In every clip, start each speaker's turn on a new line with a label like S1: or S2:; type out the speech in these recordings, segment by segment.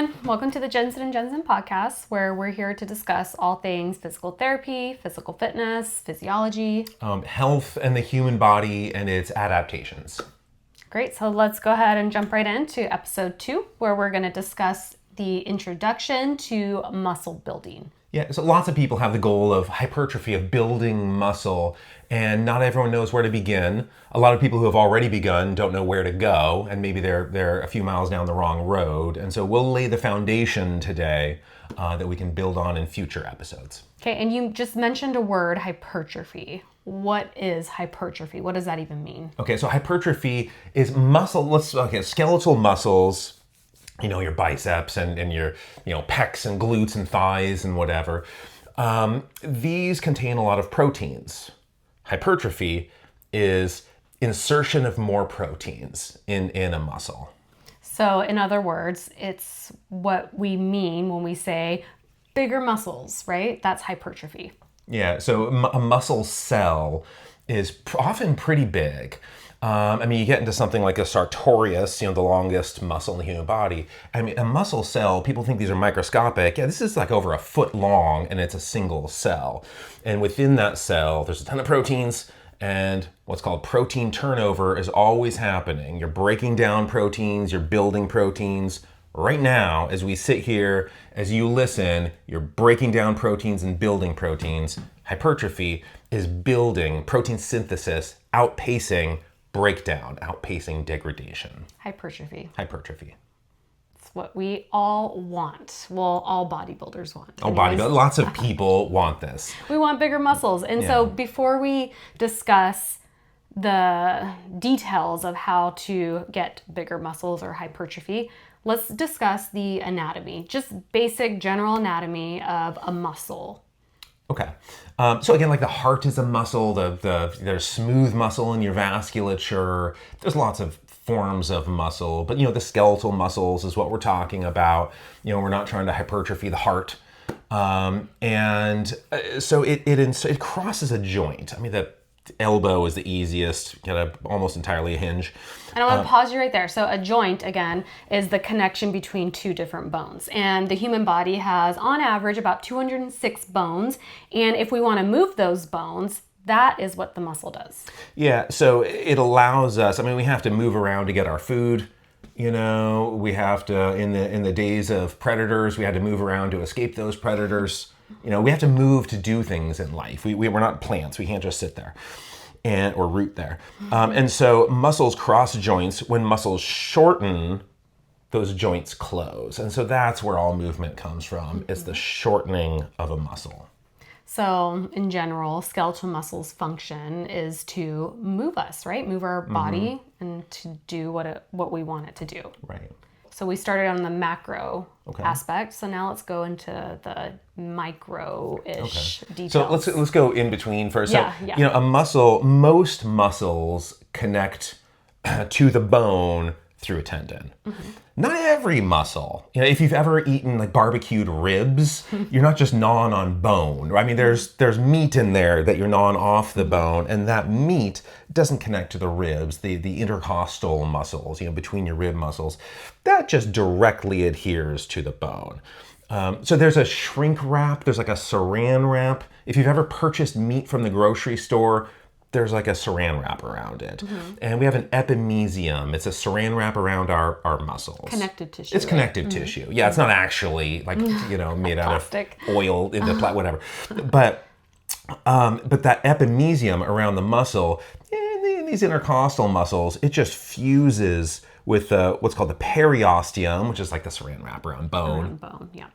S1: everyone. Welcome to the Jensen Jensen Podcast, where we're here to discuss all things physical therapy, physical fitness, physiology,
S2: health and the human body and its adaptations.
S1: Great. So let's go ahead and jump right into episode 2, where we're going to discuss the introduction to muscle building.
S2: Yeah, so lots of people have the goal of hypertrophy, of building muscle, and not everyone knows where to begin. A lot of people who have already begun don't know where to go, and maybe they're a few miles down the wrong road. And so we'll lay the foundation today that we can build on in future episodes.
S1: Okay, and you just mentioned a word, hypertrophy. What is hypertrophy? What does that even mean?
S2: Okay, so hypertrophy is skeletal muscles. You know, your biceps and your, pecs and glutes and thighs and whatever. These contain a lot of proteins. Hypertrophy is insertion of more proteins in a muscle.
S1: So in other words, it's what we mean when we say bigger muscles, right? That's hypertrophy.
S2: Yeah, so a muscle cell is often pretty big. You get into something like a sartorius, the longest muscle in the human body. A muscle cell, people think these are microscopic. Yeah, this is like over a foot long, and it's a single cell. And within that cell, there's a ton of proteins, and what's called protein turnover is always happening. You're breaking down proteins, you're building proteins. Right now, as we sit here, as you listen, you're breaking down proteins and building proteins. Hypertrophy is building protein synthesis, outpacing breakdown, outpacing degradation.
S1: Hypertrophy. It's what we all want. Well, all bodybuilders want.
S2: Lots of people want this.
S1: We want bigger muscles. And so before we discuss the details of how to get bigger muscles or hypertrophy, let's discuss the anatomy, just basic general anatomy of a muscle.
S2: Okay. So again, like the heart is a muscle, there's smooth muscle in your vasculature. There's lots of forms of muscle, but the skeletal muscles is what we're talking about. We're not trying to hypertrophy the heart. So it crosses a joint. The elbow is the easiest, almost entirely a hinge.
S1: And I want to pause you right there. So a joint, again, is the connection between two different bones. And the human body has, on average, about 206 bones. And if we want to move those bones, that is what the muscle does.
S2: Yeah, so it allows us, we have to move around to get our food. We have to, in the days of predators, we had to move around to escape those predators. We have to move to do things in life. We're not plants. We can't just sit there or root there. And so muscles cross joints. When muscles shorten, those joints close. And so that's where all movement comes from. It's the shortening of a muscle.
S1: So in general, skeletal muscles' function is to move us, right? Move our body and to do what we want it to do.
S2: Right.
S1: So we started on the macro aspect. So now let's go into the micro-ish details.
S2: So let's go in between first.
S1: Yeah.
S2: A muscle, most muscles connect to the bone through a tendon. Mm-hmm. Not every muscle. If you've ever eaten like barbecued ribs, you're not just gnawing on bone. There's meat in there that you're gnawing off the bone, and that meat doesn't connect to the ribs, the intercostal muscles, between your rib muscles. That just directly adheres to the bone. So there's a shrink wrap, there's like a saran wrap. If you've ever purchased meat from the grocery store, there's like a saran wrap around it. Mm-hmm. And we have an epimysium. It's a saran wrap around our muscles.
S1: Connective tissue.
S2: It's connective tissue. Yeah, it's not actually like, made out of oil into whatever. But that epimysium around the muscle, in these intercostal muscles, it just fuses with what's called the periosteum, which is like the saran wrap around bone.
S1: Around bone, yeah.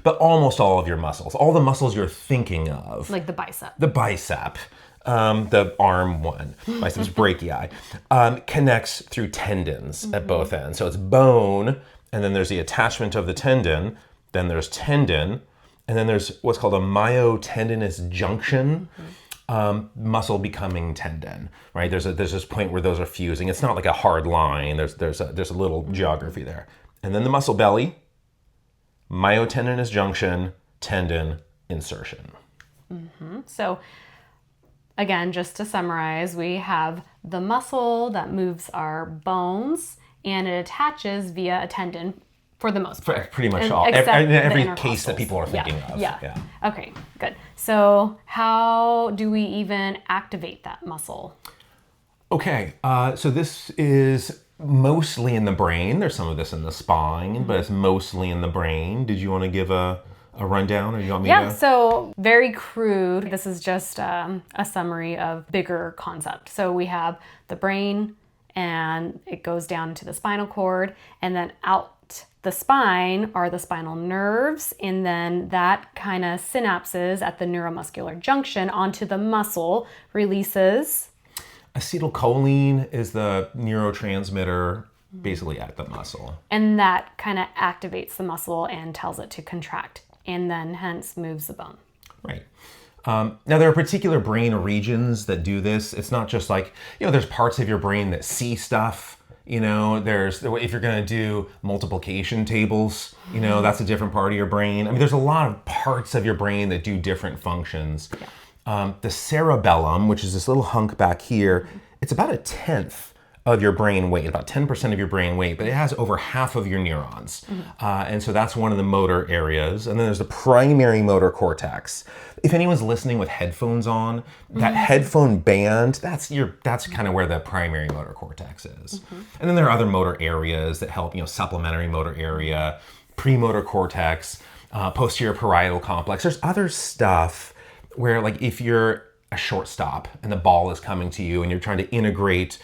S2: But almost all of your muscles, all the muscles you're thinking of.
S1: Like the bicep.
S2: The arm one, biceps brachii, connects through tendons at both ends. So it's bone, and then there's the attachment of the tendon, then there's tendon, and then there's what's called a myotendinous junction, muscle becoming tendon, right? There's this point where those are fusing. It's not like a hard line. There's a little geography there. And then the muscle belly, myotendinous junction, tendon, insertion.
S1: Mm-hmm. So again, just to summarize, we have the muscle that moves our bones, and it attaches via a tendon For the most part.
S2: Pretty much all. Every case that people are thinking of.
S1: Yeah. Okay, good. So how do we even activate that muscle?
S2: Okay, so this is mostly in the brain. There's some of this in the spine, but it's mostly in the brain. Did you want to give a rundown, or you want me to?
S1: Yeah, so very crude. This is just a summary of bigger concept. So we have the brain, and it goes down into the spinal cord, and then out the spine are the spinal nerves, and then that kind of synapses at the neuromuscular junction onto the muscle, releases.
S2: Acetylcholine is the neurotransmitter basically at the muscle.
S1: And that kind of activates the muscle and tells it to contract, and then hence moves the bone.
S2: Right. Now, there are particular brain regions that do this. It's not just like, there's parts of your brain that see stuff. If you're going to do multiplication tables, that's a different part of your brain. I mean, there's a lot of parts of your brain that do different functions. Yeah. The cerebellum, which is this little hunk back here, it's about 1/10 of your brain weight, about 10% of your brain weight, but it has over half of your neurons. And so that's one of the motor areas. And then there's the primary motor cortex. If anyone's listening with headphones on, that headphone band, that's kind of where the primary motor cortex is. And then there are other motor areas that help, supplementary motor area, premotor cortex, posterior parietal complex. There's other stuff where, like, if you're a shortstop and the ball is coming to you and you're trying to integrate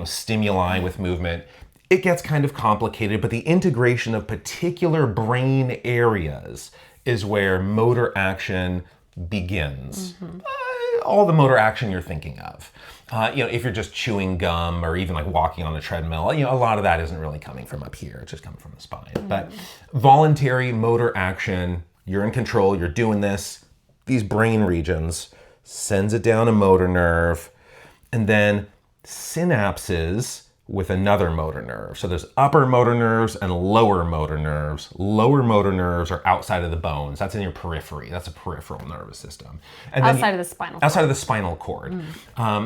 S2: stimuli with movement, it gets kind of complicated, but the integration of particular brain areas is where motor action begins. All the motor action you're thinking of. If you're just chewing gum or even like walking on a treadmill, a lot of that isn't really coming from up here. It's just coming from the spine. But voluntary motor action, you're in control, you're doing this, these brain regions, sends it down a motor nerve, and then synapses with another motor nerve. So there's upper motor nerves and lower motor nerves. Lower motor nerves are outside of the bones. That's in your periphery. That's a peripheral nervous system. And
S1: outside of the spinal cord.
S2: Outside of the spinal cord.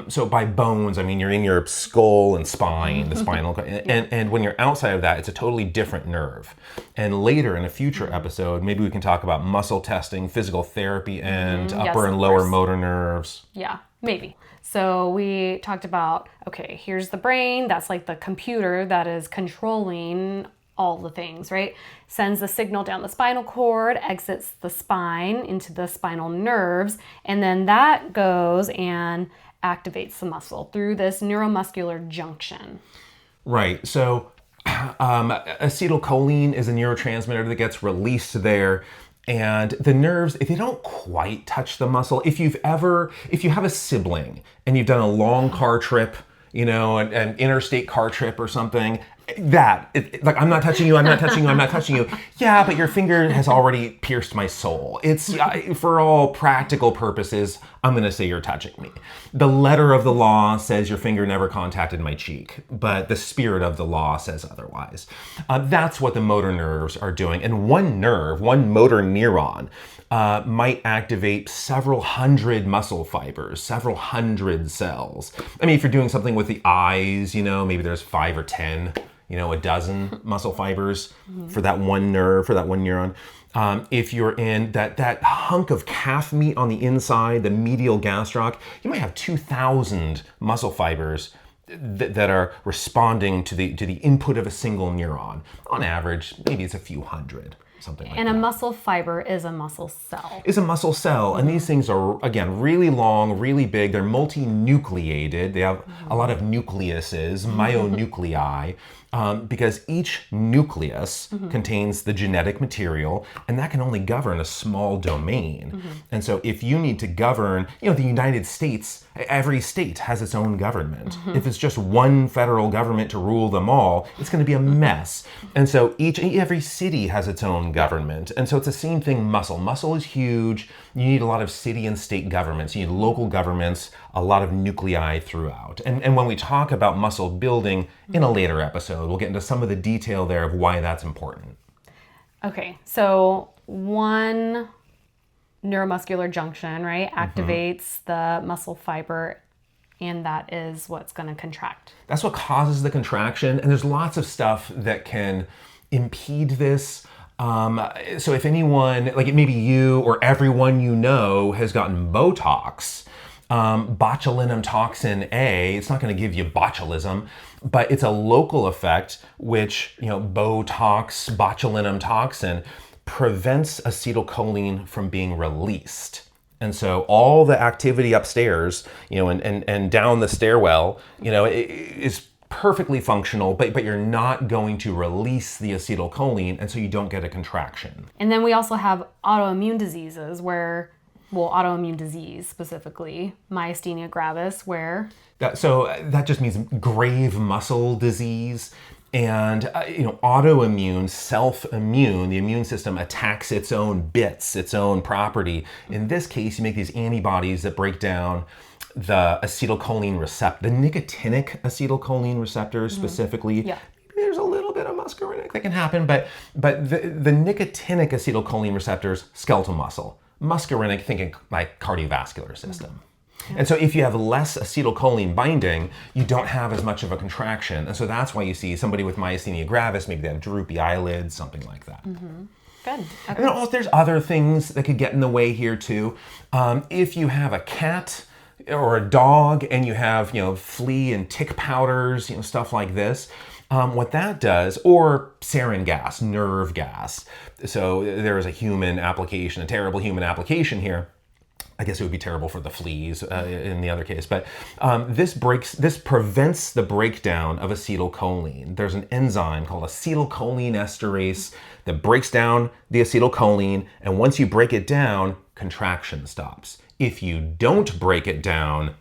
S2: So by bones, I mean you're in your skull and spine, the spinal cord. And when you're outside of that, it's a totally different nerve. And later in a future episode, maybe we can talk about muscle testing, physical therapy, and upper and lower motor nerves.
S1: Yeah, maybe. So we talked about, okay, here's the brain. That's like the computer that is controlling all the things, right? Sends the signal down the spinal cord, exits the spine into the spinal nerves, and then that goes and activates the muscle through this neuromuscular junction.
S2: Right. So acetylcholine is a neurotransmitter that gets released there. And the nerves, if they don't quite touch the muscle, if you have a sibling and you've done a long car trip, an interstate car trip or something, like, I'm not touching you, I'm not touching you, I'm not touching you. Yeah, but your finger has already pierced my soul. It's, for all practical purposes, I'm going to say you're touching me. The letter of the law says your finger never contacted my cheek, but the spirit of the law says otherwise. That's what the motor nerves are doing. And one motor neuron, might activate several hundred muscle fibers, several hundred cells. I mean, if you're doing something with the eyes, maybe there's 5 or 10, a dozen muscle fibers for that one nerve, for that one neuron. If you're in that hunk of calf meat on the inside, the medial gastroc, you might have 2,000 muscle fibers that are responding to the input of a single neuron. On average, maybe it's a few hundred. Something like
S1: and
S2: that.
S1: A muscle fiber is a muscle cell.
S2: Is a muscle cell. And these things are, again, really long, really big. They're multinucleated. They have a lot of nucleuses, myonuclei, because each nucleus contains the genetic material, and that can only govern a small domain. And so if you need to govern, the United States, every state has its own government. If it's just one federal government to rule them all, it's going to be a mess. And so every city has its own government. And so it's the same thing, muscle. Muscle is huge. You need a lot of city and state governments. You need local governments, a lot of nuclei throughout. And when we talk about muscle building in a later episode, we'll get into some of the detail there of why that's important.
S1: Okay, so one neuromuscular junction, right, activates the muscle fiber, and that is what's going to contract.
S2: That's what causes the contraction. And there's lots of stuff that can impede this. So if anyone, like maybe you or everyone you know has gotten Botox, botulinum toxin A, it's not going to give you botulism, but it's a local effect, which, Botox, botulinum toxin, prevents acetylcholine from being released. And so all the activity upstairs, and down the stairwell, is perfectly functional, but you're not going to release the acetylcholine, and so you don't get a contraction.
S1: And then we also have autoimmune diseases autoimmune disease specifically, myasthenia gravis, where...
S2: that just means grave muscle disease. And, autoimmune, self-immune, the immune system attacks its own bits, its own property. In this case, you make these antibodies that break down the acetylcholine receptor, the nicotinic acetylcholine receptors specifically.
S1: Yeah.
S2: There's a little bit of muscarinic that can happen, but the nicotinic acetylcholine receptors, skeletal muscle. Muscarinic, thinking like cardiovascular system. Yeah. And so if you have less acetylcholine binding, you don't have as much of a contraction. And so that's why you see somebody with myasthenia gravis, maybe they have droopy eyelids, something like that.
S1: Mm-hmm. Good. Okay.
S2: And then also there's other things that could get in the way here too. If you have a cat or a dog and you have, flea and tick powders, stuff like this, what that does, or sarin gas, nerve gas. So there is a terrible human application here. I guess it would be terrible for the fleas in the other case, but this prevents the breakdown of acetylcholine. There's an enzyme called acetylcholine esterase that breaks down the acetylcholine, and once you break it down, contraction stops. If you don't break it down,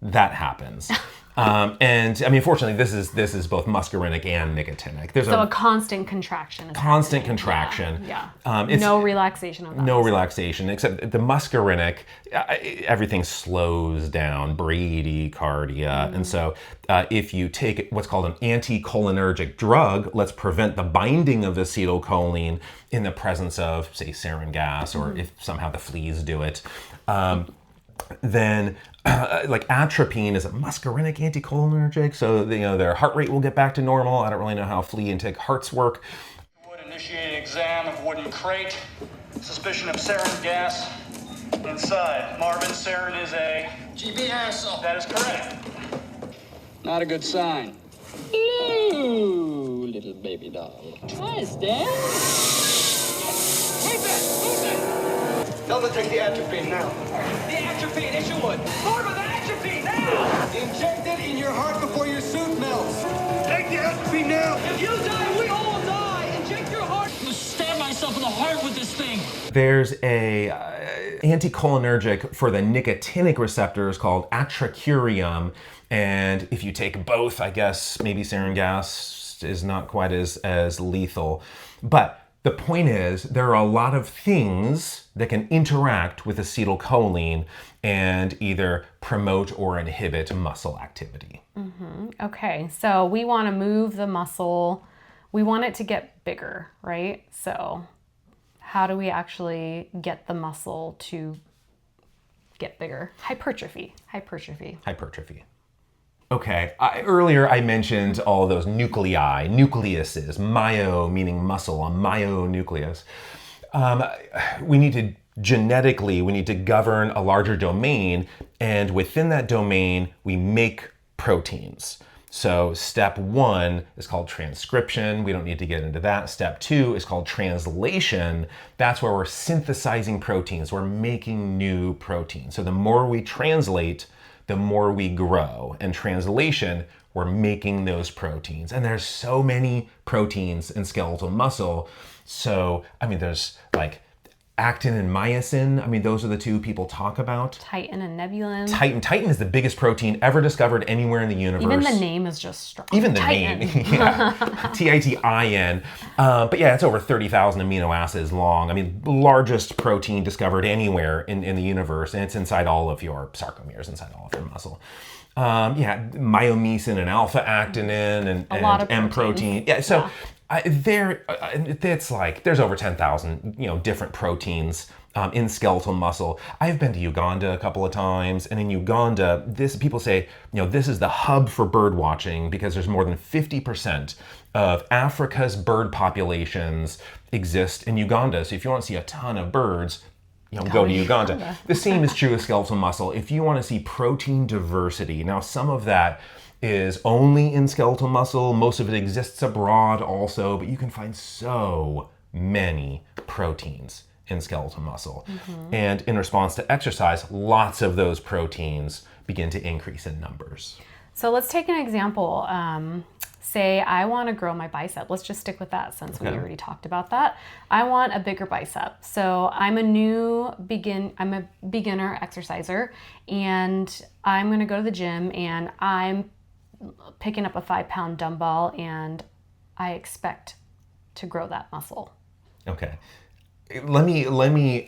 S2: that happens. And I mean, fortunately, this is both muscarinic and nicotinic. There's
S1: a constant contraction.
S2: Constant contraction.
S1: Yeah. No relaxation of that.
S2: No relaxation, except the muscarinic, everything slows down, bradycardia. And so if you take what's called an anticholinergic drug, let's prevent the binding of acetylcholine in the presence of, say, sarin gas, or if somehow the fleas do it, then like atropine is a muscarinic anticholinergic, so their heart rate will get back to normal. I don't really know how flea and tick hearts work.
S3: Would initiate exam of wooden crate. Suspicion of sarin gas inside. Marvin, sarin is a GB aerosol. That is correct.
S4: Not a good sign. Ooh, little baby doll. Twice, Dad.
S3: Move it!
S5: Tell them to take the atropine now.
S3: The atropine, issue wood. Marvin, the atropine now!
S5: Inject it in your heart before your suit melts. Take the atropine now.
S3: If you die, we all die. Inject your heart.
S4: I'm gonna stab myself in the heart with this thing.
S2: There's a anticholinergic for the nicotinic receptors called atracurium, and if you take both, I guess maybe sarin gas is not quite as lethal. But the point is, there are a lot of things that can interact with acetylcholine and either promote or inhibit muscle activity.
S1: Mm-hmm. Okay, so we want to move the muscle. We want it to get bigger, right? So how do we actually get the muscle to get bigger? Hypertrophy.
S2: Okay, earlier I mentioned all those nuclei, nucleuses, myo meaning muscle, a myonucleus. We need to govern a larger domain, and within that domain, we make proteins. So step 1 is called transcription. We don't need to get into that. Step 2 is called translation. That's where we're synthesizing proteins. We're making new proteins. So the more we translate, the more we grow. And translation, we're making those proteins. And there's so many proteins in skeletal muscle. So, I mean, there's like actin and myosin. I mean, those are the two people talk about.
S1: Titin and nebulin.
S2: Titin is the biggest protein ever discovered anywhere in the universe.
S1: Even the name is just strong.
S2: Even the
S1: Titin.
S2: name, yeah, Titin. But yeah, it's over 30,000 amino acids long. I mean, largest protein discovered anywhere in the universe, and it's inside all of your sarcomeres, inside all of your muscle. Myomycin and alpha-actinin and M protein. Yeah, so. It's like there's over 10,000 different proteins in skeletal muscle. I've been to Uganda a couple of times, and in Uganda, people say this is the hub for bird watching because there's more than 50% of Africa's bird populations exist in Uganda. So if you want to see a ton of birds, go to Uganda. The same is true with skeletal muscle. If you want to see protein diversity, now some of that is only in skeletal muscle. Most of it exists abroad also, but you can find so many proteins in skeletal muscle. And in response to exercise, lots of those proteins begin to increase in numbers.
S1: So let's take an example. Say I want to grow my bicep. Let's just stick with that since we already talked about that. I want a bigger bicep. So I'm a beginner exerciser, and I'm going to go to the gym, and I'm picking up a 5-pound dumbbell, and I expect to grow that muscle.
S2: Okay. Let me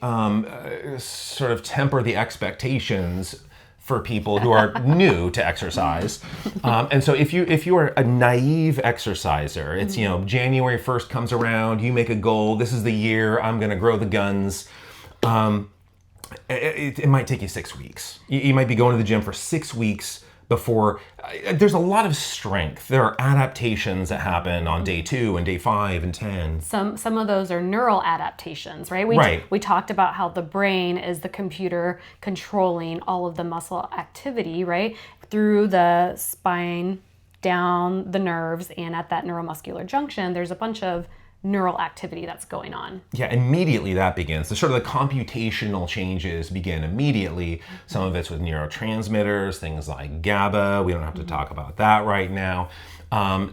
S2: sort of temper the expectations for people who are new to exercise. And so if you are a naive exerciser, it's, January 1st comes around, you make a goal, this is the year I'm going to grow the guns. It might take you 6 weeks. You might be going to the gym for 6 weeks before. There's a lot of strength. There are adaptations that happen on day 2 and day 5 and 10.
S1: Some of those are neural adaptations, right? We talked about how the brain is the computer controlling all of the muscle activity, right? Through the spine, down the nerves, and at that neuromuscular junction, there's a bunch of neural activity that's going on.
S2: Yeah, immediately that begins. The computational changes begin immediately. Some of it's with neurotransmitters, things like GABA. We don't have to talk about that right now.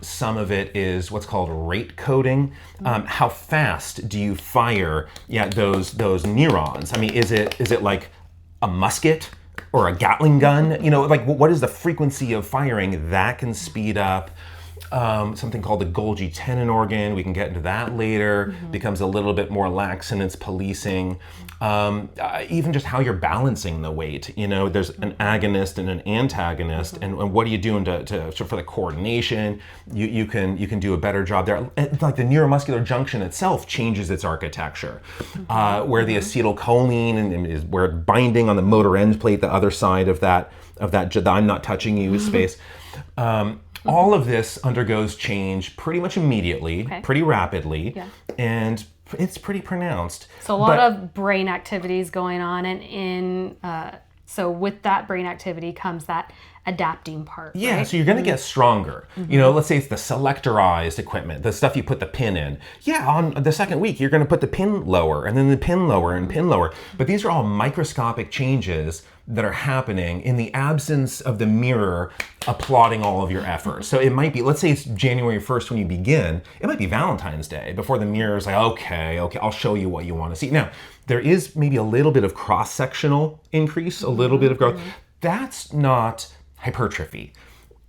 S2: Some of it is what's called rate coding. How fast do you fire those neurons? I mean, is it like a musket or a Gatling gun? What is the frequency of firing? That can speed up. Something called the Golgi tenon organ, we can get into that later, becomes a little bit more lax in its policing. Even just how you're balancing the weight. There's an agonist and an antagonist, and what are you doing for the coordination? You can do a better job there. Like the neuromuscular junction itself changes its architecture, where the acetylcholine is where it's binding on the motor end plate, the other side of that I'm not touching you space. All of this undergoes change pretty much immediately, pretty rapidly, and it's pretty pronounced.
S1: So a lot of brain activities going on, and so with that brain activity comes that adapting part.
S2: Yeah,
S1: right?
S2: So you're going to get stronger. Let's say it's the selectorized equipment, the stuff you put the pin in. Yeah, on the second week, you're going to put the pin lower, and then the pin lower, and pin lower. But these are all microscopic changes that are happening in the absence of the mirror applauding all of your efforts. So it might be, let's say it's January 1st when you begin, it might be Valentine's Day before the mirror is like, okay, I'll show you what you want to see. Now, there is maybe a little bit of cross-sectional increase, a little bit of growth. That's not hypertrophy.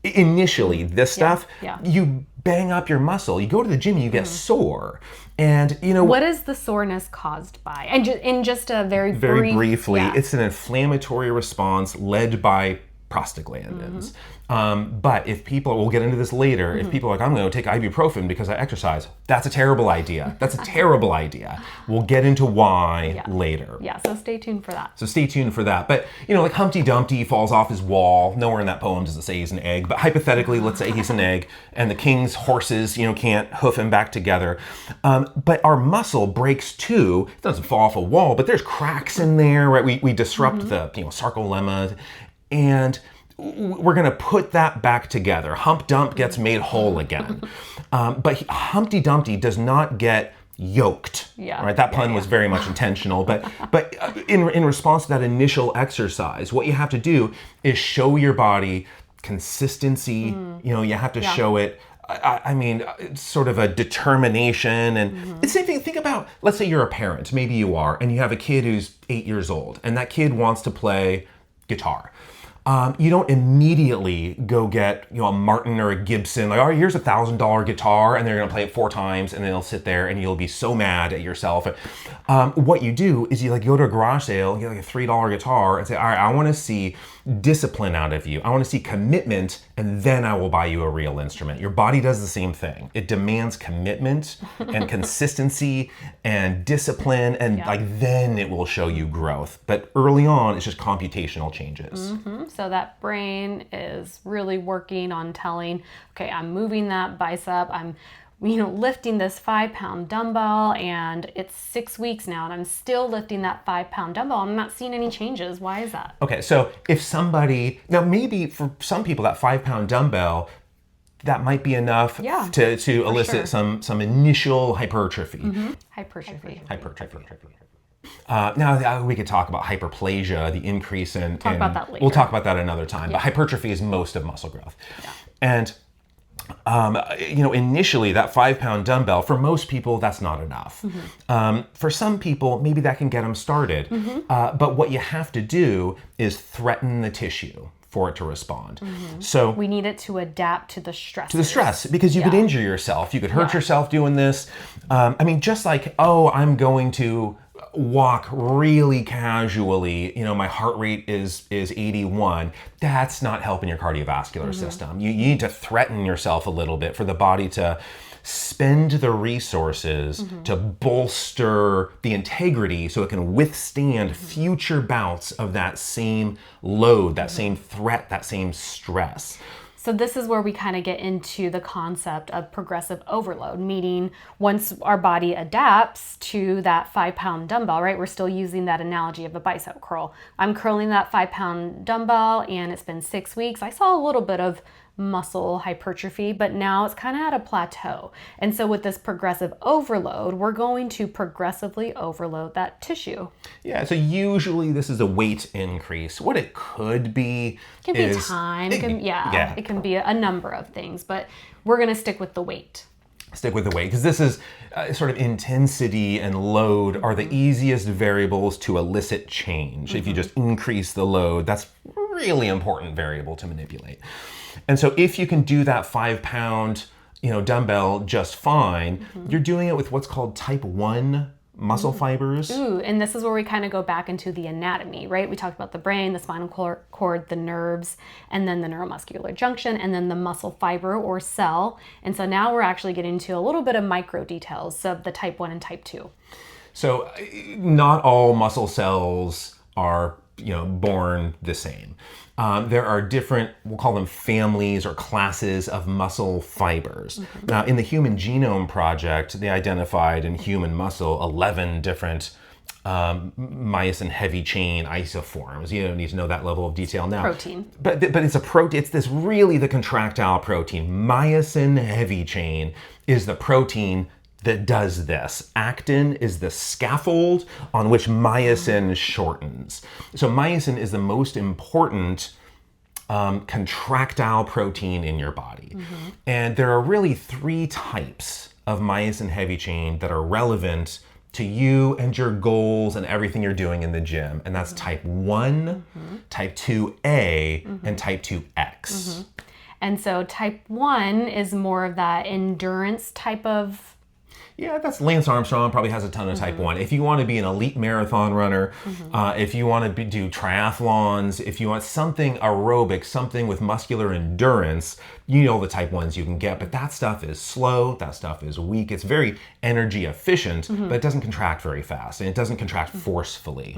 S2: Initially, this stuff, you bang up your muscle, you go to the gym and you get sore. And
S1: what is the soreness caused by? And in just a very
S2: briefly, it's an inflammatory response led by prostaglandins. But if people, we'll get into this later, if people are like, I'm going to take ibuprofen because I exercise, that's a terrible idea. That's a terrible idea. We'll get into why later.
S1: Yeah, so stay tuned for that.
S2: But, like Humpty Dumpty falls off his wall. Nowhere in that poem does it say he's an egg. But hypothetically, let's say he's an egg and the king's horses, can't hoof him back together. But our muscle breaks too. It doesn't fall off a wall, but there's cracks in there, right? We disrupt the, sarcolemma. And we're going to put that back together. Hump Dump gets made whole again. But Humpty Dumpty does not get yoked. Right? That pun was very much intentional. But in response to that initial exercise, what you have to do is show your body consistency. You have to show it. I mean, it's sort of a determination. And the same thing, think about, let's say you're a parent, maybe you are, and you have a kid who's 8 years old, and that kid wants to play guitar. You don't immediately go get a Martin or a Gibson, like, all right, here's $1,000 guitar, and they're going to play it 4 times, and then they'll sit there, and you'll be so mad at yourself. What you do is you go to a garage sale, get a $3 guitar, and say, all right, I want to see discipline out of you. I want to see commitment, and then I will buy you a real instrument. Your body does the same thing. It demands commitment and consistency and discipline, and then it will show you growth. But early on, it's just computational changes.
S1: So that brain is really working on telling, okay, I'm moving that bicep, I'm lifting this 5-pound dumbbell, and it's 6 weeks now, and I'm still lifting that 5-pound dumbbell. I'm not seeing any changes. Why is that?
S2: Okay, so if somebody, now maybe for some people that 5-pound dumbbell, that might be enough to elicit some initial hypertrophy.
S1: Hypertrophy.
S2: Now we could talk about hyperplasia, the increase in.
S1: Talk about that later.
S2: We'll talk about that another time. But hypertrophy is most of muscle growth, and initially that 5-pound dumbbell, for most people that's not enough. For some people, maybe that can get them started. But what you have to do is threaten the tissue for it to respond. So
S1: we need it to adapt to the stress.
S2: Because you could injure yourself. You could hurt yourself doing this. Just like, I'm going to walk really casually, my heart rate is 81. That's not helping your cardiovascular system. You need to threaten yourself a little bit for the body to spend the resources to bolster the integrity so it can withstand future bouts of that same load, that same threat, that same stress.
S1: So this is where we kind of get into the concept of progressive overload, meaning once our body adapts to that 5-pound dumbbell, right? We're still using that analogy of a bicep curl. I'm curling that 5-pound dumbbell and it's been 6 weeks. I saw a little bit of muscle hypertrophy, but now it's kind of at a plateau. And so with this progressive overload, we're going to progressively overload that tissue.
S2: Yeah, so usually this is a weight increase. What it could be
S1: It can be time. It can be a number of things, but we're going to stick with the weight.
S2: Stick with the weight, because this is sort of intensity and load are the easiest variables to elicit change. If you just increase the load, that's a really important variable to manipulate. And so if you can do that 5-pound, dumbbell just fine, you're doing it with what's called type 1 muscle fibers.
S1: Ooh, and this is where we kind of go back into the anatomy, right? We talked about the brain, the spinal cord, the nerves, and then the neuromuscular junction, and then the muscle fiber or cell. And so now we're actually getting to a little bit of micro details of the type 1 and type 2.
S2: So not all muscle cells are, born the same. There are different, we'll call them families or classes of muscle fibers. Now, in the Human Genome Project, they identified in human muscle 11 different myosin heavy chain isoforms. You don't need to know that level of detail now.
S1: Protein.
S2: But it's a protein. It's this really the contractile protein. Myosin heavy chain is the protein that does this. Actin is the scaffold on which myosin shortens. So myosin is the most important contractile protein in your body. And there are really 3 types of myosin heavy chain that are relevant to you and your goals and everything you're doing in the gym. And that's type 1, type 2A, and type 2X.
S1: And so type 1 is more of that endurance type of.
S2: Yeah, that's Lance Armstrong probably has a ton of type 1. If you want to be an elite marathon runner, if you want to do triathlons, if you want something aerobic, something with muscular endurance, the type 1s you can get. But that stuff is slow, that stuff is weak. It's very energy efficient, but it doesn't contract very fast, and it doesn't contract forcefully.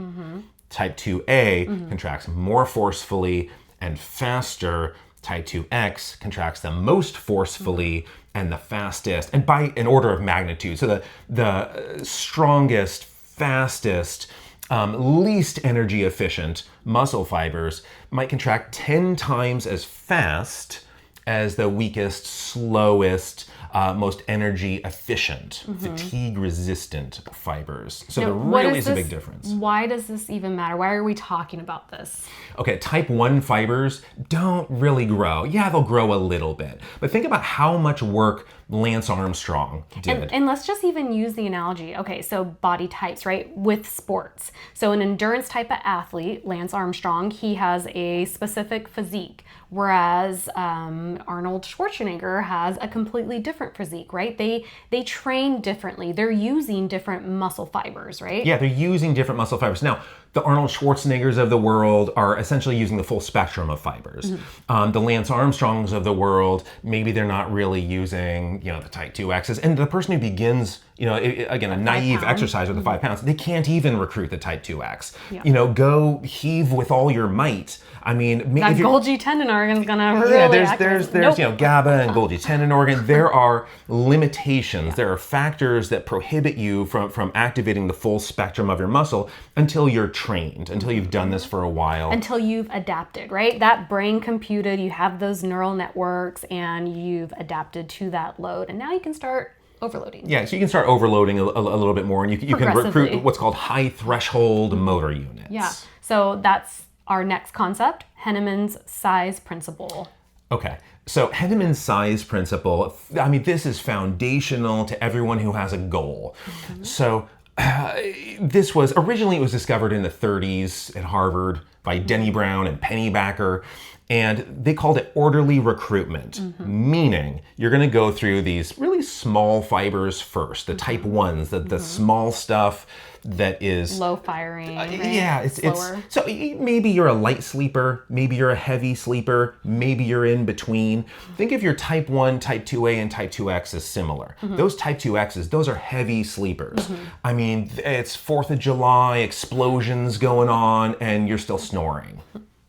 S2: Type 2A contracts more forcefully and faster. Type 2X contracts the most forcefully and the fastest, and by an order of magnitude. So the strongest, fastest, least energy efficient muscle fibers might contract 10 times as fast as the weakest, slowest, most energy efficient, fatigue resistant fibers. So there really is a big difference.
S1: Why does this even matter? Why are we talking about this?
S2: Okay, type 1 fibers don't really grow. Yeah, they'll grow a little bit. But think about how much work Lance Armstrong did.
S1: And let's just even use the analogy. Okay, so body types, right, with sports. So an endurance type of athlete, Lance Armstrong, he has a specific physique, whereas Arnold Schwarzenegger has a completely different physique, right? They train differently. They're using different muscle fibers, right?
S2: Yeah, they're using different muscle fibers. Now, the Arnold Schwarzeneggers of the world are essentially using the full spectrum of fibers. The Lance Armstrongs of the world, maybe they're not really using, the type 2Xs. And the person who begins, again, a naive exercise with the 5 pounds, they can't even recruit the type 2X.
S1: Yeah.
S2: Go heave with all your might. I mean,
S1: that Golgi tendon organ is gonna really
S2: there's GABA and Golgi tendon organ. There are limitations. There are factors that prohibit you from activating the full spectrum of your muscle until you're trained, until you've done this for a while.
S1: Until you've adapted, right? That brain computed, you have those neural networks and you've adapted to that load. And now you can start overloading.
S2: Yeah, so you can start overloading a little bit more, and you can recruit what's called high threshold motor units.
S1: Yeah, so that's our next concept, Henneman's size principle.
S2: Okay, so Henneman's size principle, I mean, this is foundational to everyone who has a goal. So this was, originally it was discovered in the 30s at Harvard by Denny Brown and Penny Backer. And they called it orderly recruitment, meaning you're going to go through these really small fibers first, the type 1s, the small stuff that is
S1: low firing. Right?
S2: Yeah, it's so maybe you're a light sleeper, maybe you're a heavy sleeper, maybe you're in between. Think of your type 1, type 2A, and type 2X as similar. Those type 2Xs, those are heavy sleepers. I mean, it's 4th of July, explosions going on, and you're still snoring.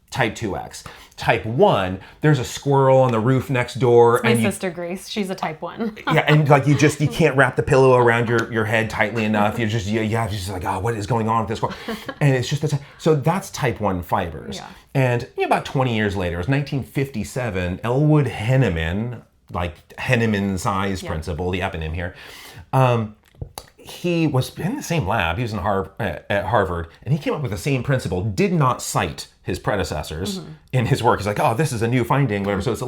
S2: Type 2X. Type 1, there's a squirrel on the roof next door.
S1: My sister Grace, she's a type 1.
S2: Yeah, and like you can't wrap the pillow around your head tightly enough. You're just like, oh, what is going on with this squirrel? And it's just, so that's type 1 fibers. Yeah. And about 20 years later, it was 1957, Elwood Henneman, like Henneman size principle, the eponym here, he was in the same lab, he was at Harvard, and he came up with the same principle, did not cite his predecessors in his work. He's like, oh, this is a new finding, whatever. So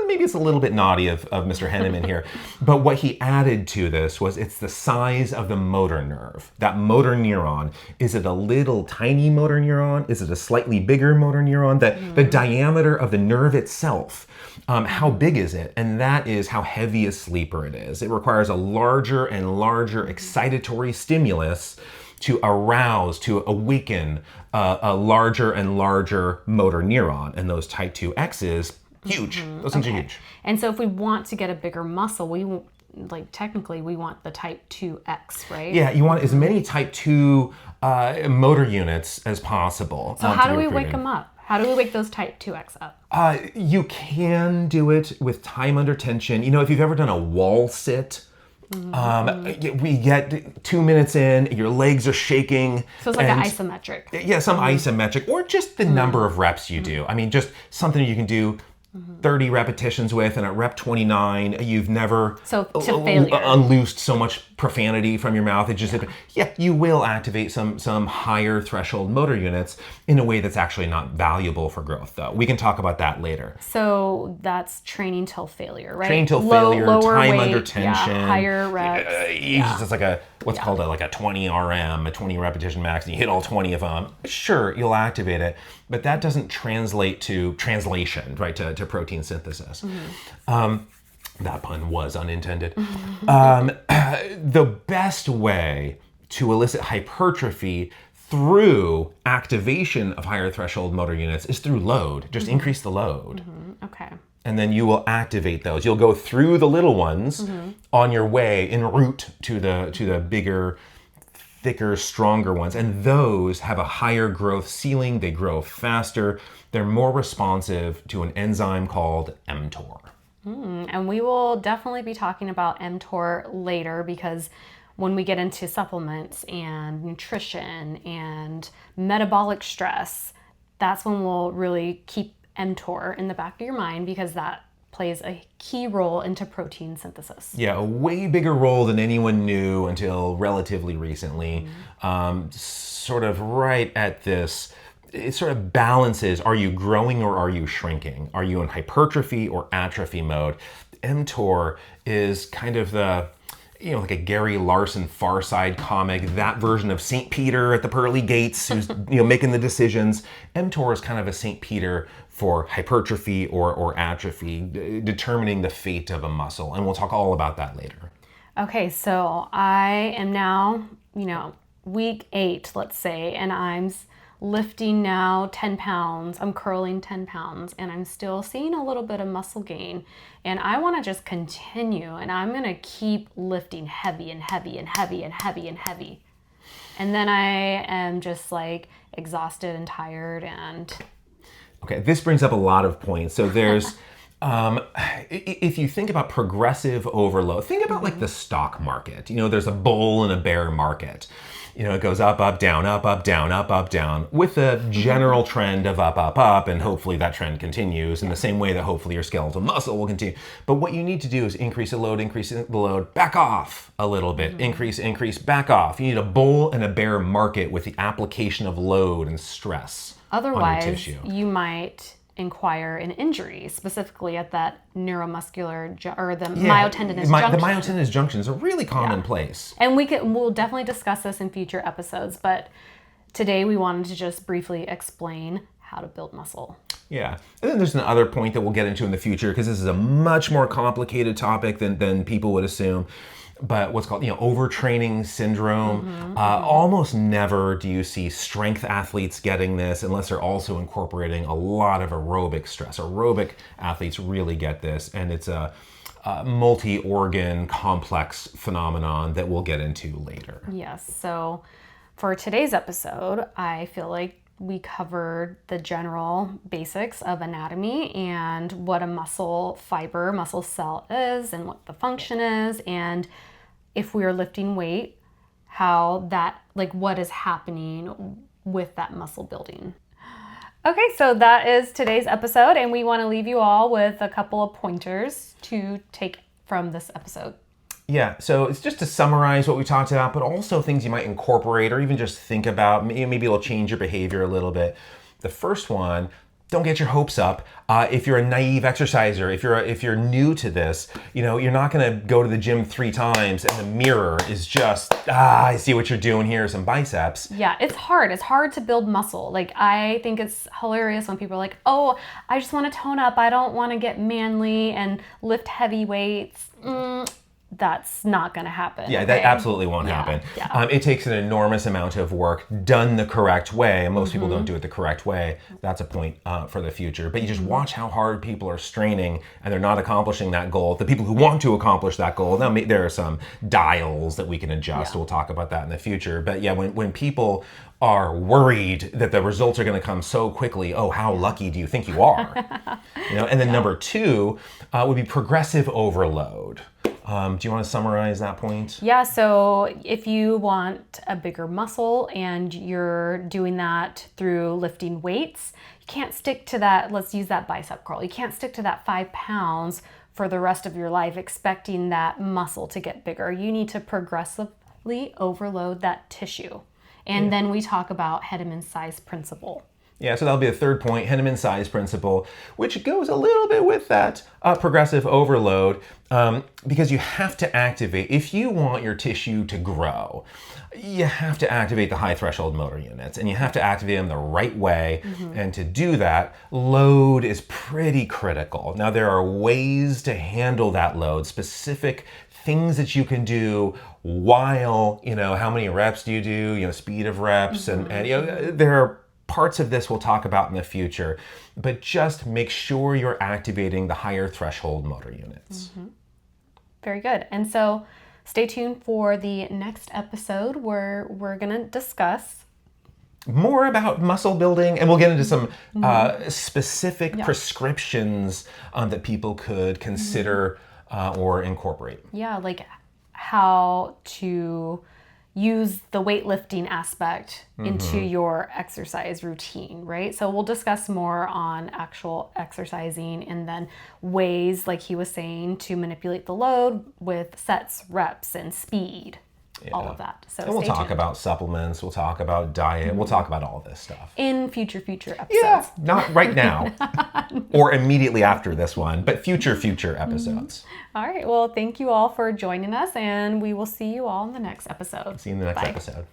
S2: maybe it's a little bit naughty of Mr. Henneman here. But what he added to this was it's the size of the motor nerve. That motor neuron, is it a little tiny motor neuron? Is it a slightly bigger motor neuron? The diameter of the nerve itself, how big is it? And that is how heavy a sleeper it is. It requires a larger and larger excitatory stimulus to arouse, to awaken a larger and larger motor neuron. And those type 2Xs, huge. Those things are huge.
S1: And so if we want to get a bigger muscle, technically we want the type 2X, right?
S2: Yeah, you want as many type 2 motor units as possible.
S1: So how do we wake them up? How do we wake those type 2X up?
S2: You can do it with time under tension. If you've ever done a wall sit, we get 2 minutes in, your legs are shaking.
S1: So it's like an isometric.
S2: Yeah, some isometric, or just the number of reps you do. I mean, just something you can do 30 repetitions with, and at rep 29, you've never unloosed so much profanity from your mouth. It just, you will activate some higher threshold motor units in a way that's actually not valuable for growth, though. We can talk about that later.
S1: So that's training till failure, right?
S2: Training till failure, time weight, under tension.
S1: Higher reps.
S2: It's like what's called a 20 RM, a 20 repetition max, and you hit all 20 of them. Sure, you'll activate it, but that doesn't translate to translation, right, to protein synthesis. That pun was unintended. The best way to elicit hypertrophy through activation of higher threshold motor units is through load. Just increase the load.
S1: Okay.
S2: And then you will activate those. You'll go through the little ones on your way en route to the bigger, thicker, stronger ones. And those have a higher growth ceiling. They grow faster. They're more responsive to an enzyme called mTOR.
S1: And we will definitely be talking about mTOR later, because when we get into supplements and nutrition and metabolic stress, that's when we'll really keep mTOR in the back of your mind, because that plays a key role into protein synthesis.
S2: Yeah, a way bigger role than anyone knew until relatively recently. Sort of right at this, it sort of balances, are you growing or are you shrinking? Are you in hypertrophy or atrophy mode? mTOR is kind of the, like a Gary Larson Far Side comic, that version of St. Peter at the pearly gates who's making the decisions. mTOR is kind of a St. Peter for hypertrophy or atrophy, determining the fate of a muscle. And we'll talk all about that later.
S1: Okay, so I am now, week 8, let's say, and I'm lifting now 10 pounds, I'm curling 10 pounds, and I'm still seeing a little bit of muscle gain, and I want to just continue, and I'm going to keep lifting heavy and heavy and heavy and heavy and heavy. And then I am just like exhausted and tired and...
S2: Okay, this brings up a lot of points. So there's, if you think about progressive overload, think about like the stock market. You know, there's a bull and a bear market. You know, it goes up, up, down, up, up, down, up, up, down, with a general trend of up, up, up, and hopefully that trend continues in the same way that hopefully your skeletal muscle will continue. But what you need to do is increase the load, back off a little bit, increase, back off. You need a bull and a bear market with the application of load and stress on your
S1: Otherwise,
S2: tissue.
S1: you might inquire an injury, specifically at that neuromuscular or the myotendinous junction.
S2: The myotendinous junction is a really common place.
S1: And we'll definitely discuss this in future episodes, but today we wanted to just briefly explain how to build muscle.
S2: Yeah. And then there's another point that we'll get into in the future, because this is a much more complicated topic than people would assume. But what's called, overtraining syndrome. Almost never do you see strength athletes getting this unless they're also incorporating a lot of aerobic stress. Aerobic athletes really get this, and it's a multi-organ complex phenomenon that we'll get into later.
S1: Yes. So for today's episode, I feel like we covered the general basics of anatomy and what a muscle fiber, muscle cell is, and what the function is, and if we are lifting weight, how that, like, what is happening with that muscle building. Okay, so that is today's episode, and we want to leave you all with a couple of pointers to take from this episode.
S2: Yeah, so it's just to summarize what we talked about, but also things you might incorporate or even just think about. Maybe it'll change your behavior a little bit. The first one, don't get your hopes up. If you're a naive exerciser, if you're new to this, you're not going to go to the gym 3 times and the mirror is just, I see what you're doing here, some biceps.
S1: Yeah, it's hard. It's hard to build muscle. Like, I think it's hilarious when people are like, oh, I just want to tone up. I don't want to get manly and lift heavy weights. That's not going to happen.
S2: Yeah,
S1: okay?
S2: That absolutely won't happen.
S1: Yeah.
S2: It takes an enormous amount of work done the correct way, and most people don't do it the correct way. That's a point for the future. But you just watch how hard people are straining, and they're not accomplishing that goal. The people who want to accomplish that goal, now there are some dials that we can adjust. We'll talk about that in the future. But yeah, when people are worried that the results are going to come so quickly, oh, how lucky do you think you are? And then number 2 would be progressive overload. Do you want to summarize that point?
S1: Yeah, so if you want a bigger muscle and you're doing that through lifting weights, you can't stick to that, let's use that bicep curl. You can't stick to that 5 pounds for the rest of your life expecting that muscle to get bigger. You need to progressively overload that tissue. And then we talk about Henneman's size principle.
S2: Yeah, so that'll be the third point, Henneman size principle, which goes a little bit with that progressive overload, because you have to activate, if you want your tissue to grow, you have to activate the high threshold motor units, and you have to activate them the right way. And to do that, load is pretty critical. Now, there are ways to handle that load, specific things that you can do while, how many reps do you do, speed of reps, and there are parts of this we'll talk about in the future, but just make sure you're activating the higher threshold motor units.
S1: Very good. And so stay tuned for the next episode where we're going to discuss
S2: more about muscle building, and we'll get into some specific prescriptions that people could consider or incorporate.
S1: Yeah, like how to use the weightlifting aspect into your exercise routine, right? So we'll discuss more on actual exercising and then ways, like he was saying, to manipulate the load with sets, reps, and speed. All of that. So
S2: and we'll talk about supplements, we'll talk about diet, we'll talk about all this stuff.
S1: In future episodes.
S2: Yeah, not right now or immediately after this one, but future episodes.
S1: All right. Well, thank you all for joining us, and we will see you all in the next episode.
S2: See you in the next episode.